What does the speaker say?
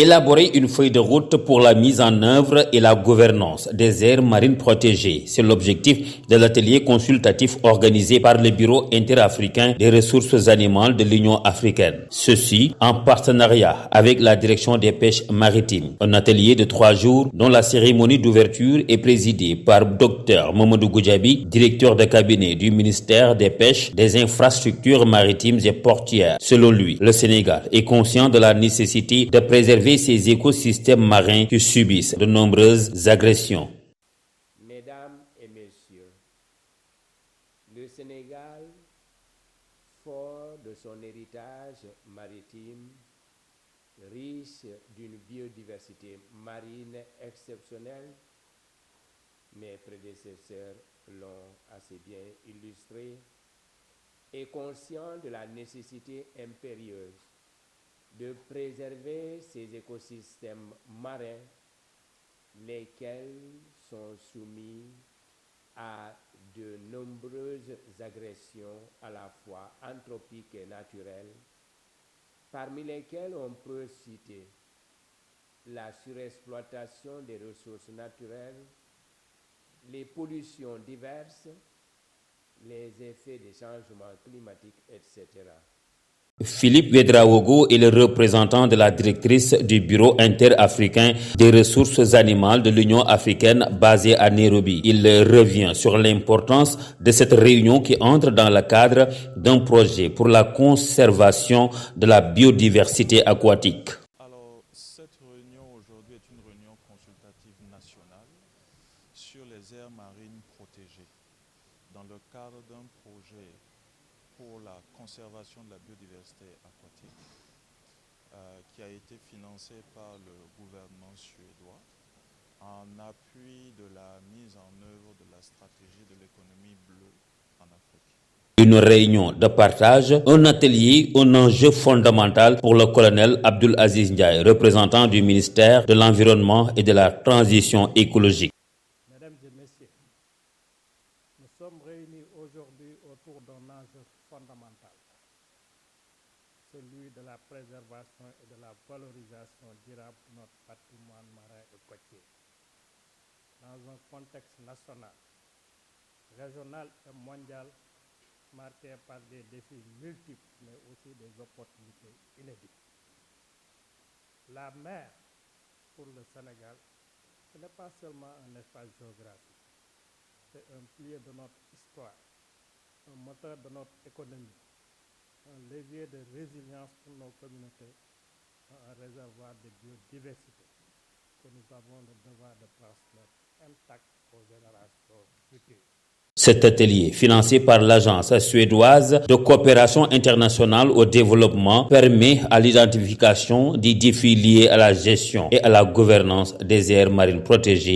Élaborer une feuille de route pour la mise en œuvre et la gouvernance des aires marines protégées, c'est l'objectif de l'atelier consultatif organisé par le Bureau interafricain des ressources animales de l'Union africaine. Ceci en partenariat avec la direction des pêches maritimes. Un atelier de 3 jours dont la cérémonie d'ouverture est présidée par Dr Mamadou Goudiaby, directeur de cabinet du ministère des Pêches, des Infrastructures maritimes et portières. Selon lui, le Sénégal est conscient de la nécessité de préserver ces écosystèmes marins qui subissent de nombreuses agressions. Mesdames et messieurs, le Sénégal, fort de son héritage maritime, riche d'une biodiversité marine exceptionnelle, mes prédécesseurs l'ont assez bien illustré, est conscient de la nécessité impérieuse de préserver ces écosystèmes marins, lesquels sont soumis à de nombreuses agressions à la fois anthropiques et naturelles, parmi lesquelles on peut citer la surexploitation des ressources naturelles, les pollutions diverses, les effets des changements climatiques, etc. Philippe Ouédraogo est le représentant de la directrice du Bureau interafricain des ressources animales de l'Union africaine basée à Nairobi. Il revient sur l'importance de cette réunion qui entre dans le cadre d'un projet pour la conservation de la biodiversité aquatique. Alors, cette réunion aujourd'hui est une réunion consultative nationale sur les aires marines protégées dans le cadre d'un projet pour la conservation de la biodiversité aquatique qui a été financé par le gouvernement suédois en appui de la mise en œuvre de la stratégie de l'économie bleue en Afrique. Une réunion de partage, un atelier, un enjeu fondamental pour le colonel Abdoul Aziz Ndiaye, représentant du ministère de l'Environnement et de la Transition écologique. Mesdames et messieurs, nous sommes réunis aujourd'hui autour d'un enjeu fondamental, celui de la préservation et de la valorisation durable de notre patrimoine marin et côtier. Dans un contexte national, régional et mondial marqué par des défis multiples, mais aussi des opportunités inédites. La mer, pour le Sénégal, ce n'est pas seulement un espace géographique, c'est un pilier de notre histoire, un moteur de notre économie, un levier de résilience pour nos communautés, un réservoir de biodiversité que nous avons le devoir de transmettre intact aux générations futures. Cet atelier, financé par l'Agence suédoise de coopération internationale au développement, permet à l'identification des défis liés à la gestion et à la gouvernance des aires marines protégées